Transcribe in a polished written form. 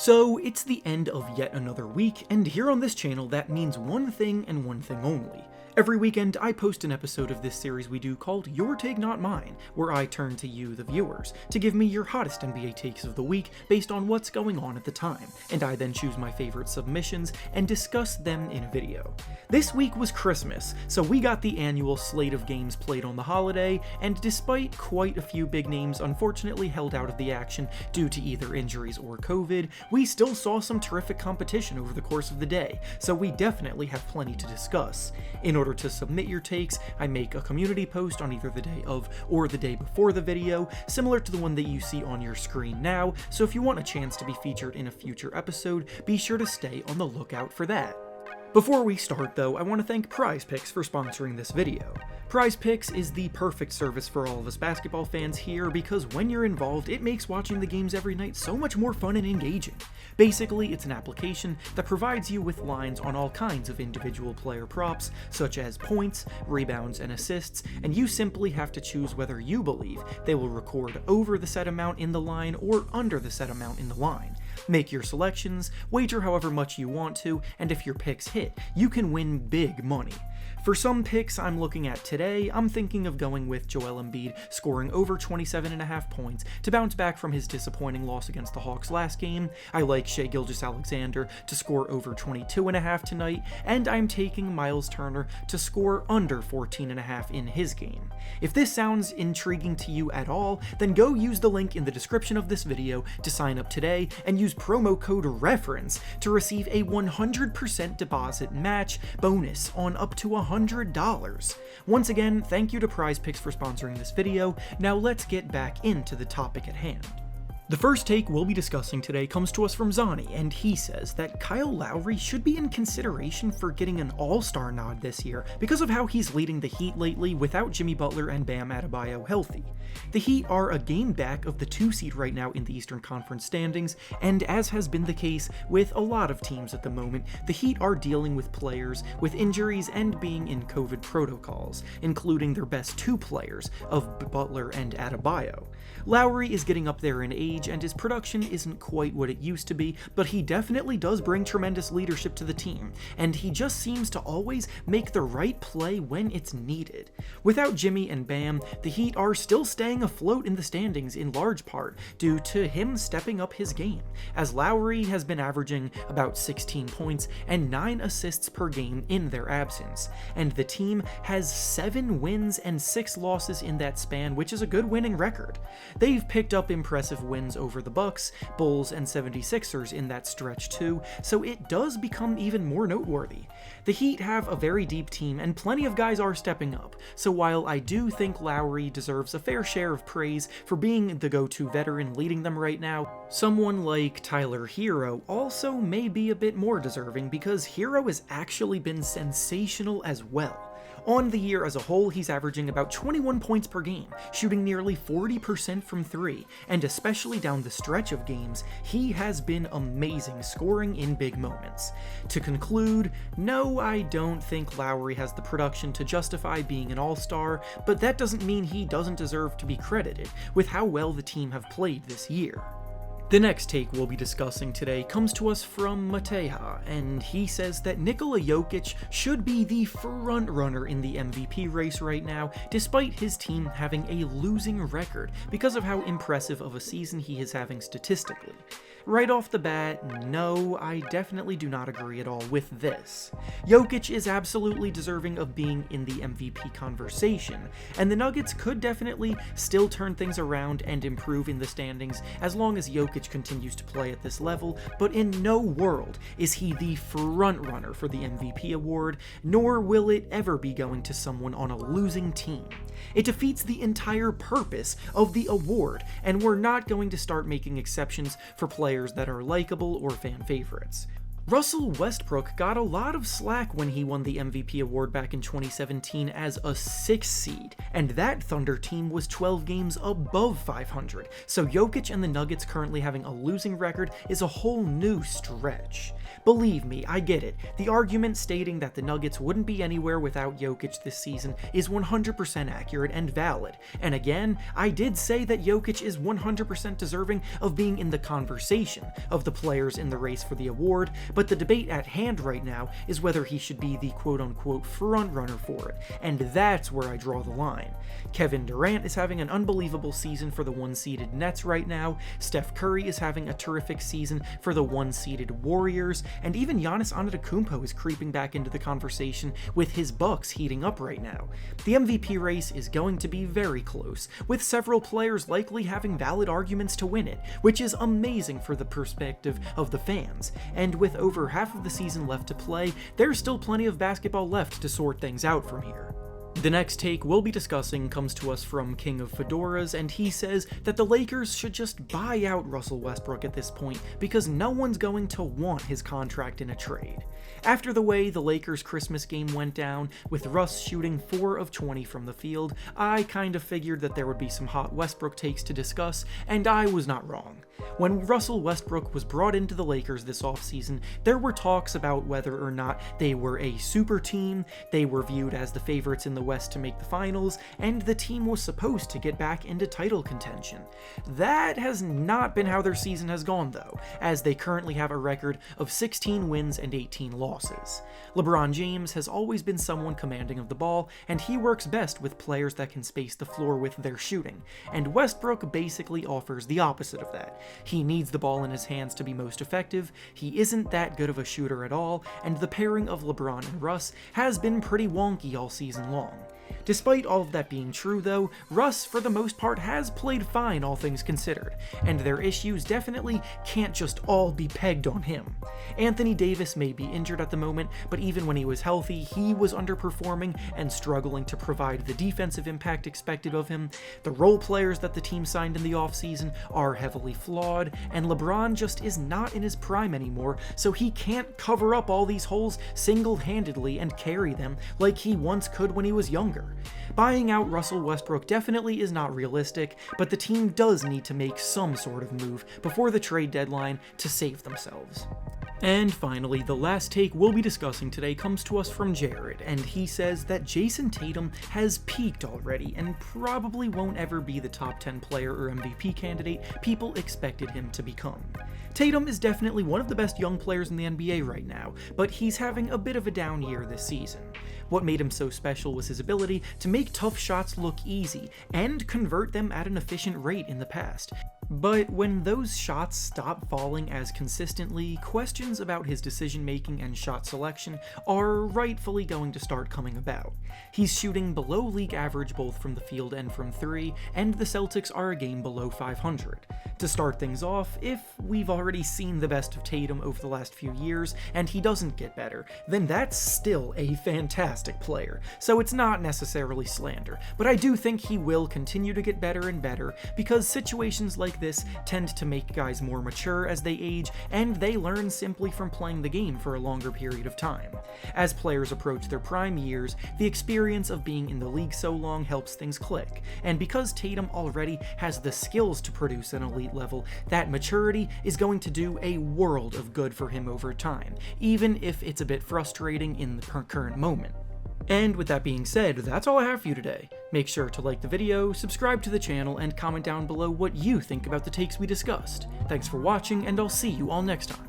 So it's the end of yet another week, and here on this channel that means one thing and one thing only. Every weekend I post an episode of this series we do called Your Take Not Mine, where I turn to you, the viewers, to give me your hottest NBA takes of the week based on what's going on at the time, and I then choose my favorite submissions and discuss them in a video. This week was Christmas, so we got the annual slate of games played on the holiday, and despite quite a few big names unfortunately held out of the action due to either injuries or COVID, we still saw some terrific competition over the course of the day, so we definitely have plenty to discuss. In order to submit your takes, I make a community post on either the day of or the day before the video, similar to the one that you see on your screen now, so if you want a chance to be featured in a future episode, be sure to stay on the lookout for that. Before we start though, I want to thank PrizePicks for sponsoring this video. PrizePicks is the perfect service for all of us basketball fans here because when you're involved, it makes watching the games every night so much more fun and engaging. Basically, it's an application that provides you with lines on all kinds of individual player props, such as points, rebounds, and assists, and you simply have to choose whether you believe they will record over the set amount in the line or under the set amount in the line. Make your selections, wager however much you want to, and if your picks hit, you can win big money. For some picks I'm looking at today, I'm thinking of going with Joel Embiid scoring over 27.5 points to bounce back from his disappointing loss against the Hawks last game. I like Shai Gilgeous-Alexander to score over 22.5 tonight, and I'm taking Miles Turner to score under 14.5 in his game. If this sounds intriguing to you at all, then go use the link in the description of this video to sign up today and use promo code REFERENCE to receive a 100% deposit match bonus on up to $100. Once again, thank you to PrizePicks for sponsoring this video. Now let's get back into the topic at hand. The first take we'll be discussing today comes to us from Zani, and he says that Kyle Lowry should be in consideration for getting an all-star nod this year because of how he's leading the Heat lately without Jimmy Butler and Bam Adebayo healthy. The Heat are a game back of the 2 seed right now in the Eastern Conference standings, and as has been the case with a lot of teams at the moment, the Heat are dealing with players with injuries and being in COVID protocols, including their best 2 players of Butler and Adebayo. Lowry is getting up there in age, and his production isn't quite what it used to be, but he definitely does bring tremendous leadership to the team, and he just seems to always make the right play when it's needed. Without Jimmy and Bam, the Heat are still staying afloat in the standings in large part due to him stepping up his game, as Lowry has been averaging about 16 points and 9 assists per game in their absence, and the team has 7 wins and 6 losses in that span, which is a good winning record. They've picked up impressive wins over the Bucks, Bulls, and 76ers in that stretch too, so it does become even more noteworthy. The Heat have a very deep team and plenty of guys are stepping up, so while I do think Lowry deserves a fair share of praise for being the go-to veteran leading them right now, someone like Tyler Hero also may be a bit more deserving because Hero has actually been sensational as well. On the year as a whole, he's averaging about 21 points per game, shooting nearly 40% from 3, and especially down the stretch of games, he has been amazing scoring in big moments. To conclude, no, I don't think Lowry has the production to justify being an all-star, but that doesn't mean he doesn't deserve to be credited with how well the team have played this year. The next take we'll be discussing today comes to us from Mateja, and he says that Nikola Jokic should be the front runner in the MVP race right now, despite his team having a losing record because of how impressive of a season he is having statistically. Right off the bat, no, I definitely do not agree at all with this. Jokic is absolutely deserving of being in the MVP conversation, and the Nuggets could definitely still turn things around and improve in the standings as long as Jokic continues to play at this level, but in no world is he the front runner for the MVP award, nor will it ever be going to someone on a losing team. It defeats the entire purpose of the award, and we're not going to start making exceptions for players that are likable or fan favorites. Russell Westbrook got a lot of slack when he won the MVP award back in 2017 as a 6th seed, and that Thunder team was 12 games above 500, so Jokic and the Nuggets currently having a losing record is a whole new stretch. Believe me, I get it. The argument stating that the Nuggets wouldn't be anywhere without Jokic this season is 100% accurate and valid, and again, I did say that Jokic is 100% deserving of being in the conversation of the players in the race for the award, but the debate at hand right now is whether he should be the quote-unquote frontrunner for it, and that's where I draw the line. Kevin Durant is having an unbelievable season for the 1-seeded Nets right now, Steph Curry is having a terrific season for the 1-seeded Warriors, and even Giannis Antetokounmpo is creeping back into the conversation with his Bucks heating up right now. The MVP race is going to be very close, with several players likely having valid arguments to win it, which is amazing for the perspective of the fans, and with over half of the season left to play, there's still plenty of basketball left to sort things out from here. The next take we'll be discussing comes to us from King of Fedoras, and he says that the Lakers should just buy out Russell Westbrook at this point because no one's going to want his contract in a trade. After the way the Lakers' Christmas game went down, with Russ shooting 4 of 20 from the field, I kind of figured that there would be some hot Westbrook takes to discuss, and I was not wrong. When Russell Westbrook was brought into the Lakers this offseason, there were talks about whether or not they were a super team, they were viewed as the favorites in the West to make the finals, and the team was supposed to get back into title contention. That has not been how their season has gone though, as they currently have a record of 16 wins and 18 losses. LeBron James has always been someone commanding of the ball, and he works best with players that can space the floor with their shooting, and Westbrook basically offers the opposite of that. He needs the ball in his hands to be most effective, he isn't that good of a shooter at all, and the pairing of LeBron and Russ has been pretty wonky all season long. Despite all of that being true though, Russ for the most part has played fine all things considered, and their issues definitely can't just all be pegged on him. Anthony Davis may be injured at the moment, but even when he was healthy, he was underperforming and struggling to provide the defensive impact expected of him. The role players that the team signed in the offseason are heavily flawed, and LeBron just is not in his prime anymore, so he can't cover up all these holes single-handedly and carry them like he once could when he was younger. Buying out Russell Westbrook definitely is not realistic, but the team does need to make some sort of move before the trade deadline to save themselves. And finally, the last take we'll be discussing today comes to us from Jared, and he says that Jayson Tatum has peaked already and probably won't ever be the top 10 player or MVP candidate people expected him to become. Tatum is definitely one of the best young players in the NBA right now, but he's having a bit of a down year this season. What made him so special was his ability to make tough shots look easy and convert them at an efficient rate in the past. But when those shots stop falling as consistently, questions about his decision-making and shot selection are rightfully going to start coming about. He's shooting below league average both from the field and from 3, and the Celtics are a game below 500. To start things off, if we've already seen the best of Tatum over the last few years, and he doesn't get better, then that's still a fantastic player, so it's not necessarily slander, but I do think he will continue to get better and better, because situations like this tend to make guys more mature as they age, and they learn simply from playing the game for a longer period of time. As players approach their prime years, the experience of being in the league so long helps things click, and because Tatum already has the skills to produce an elite level, that maturity is going to do a world of good for him over time, even if it's a bit frustrating in the current moment. And with that being said, that's all I have for you today. Make sure to like the video, subscribe to the channel, and comment down below what you think about the takes we discussed. Thanks for watching, and I'll see you all next time.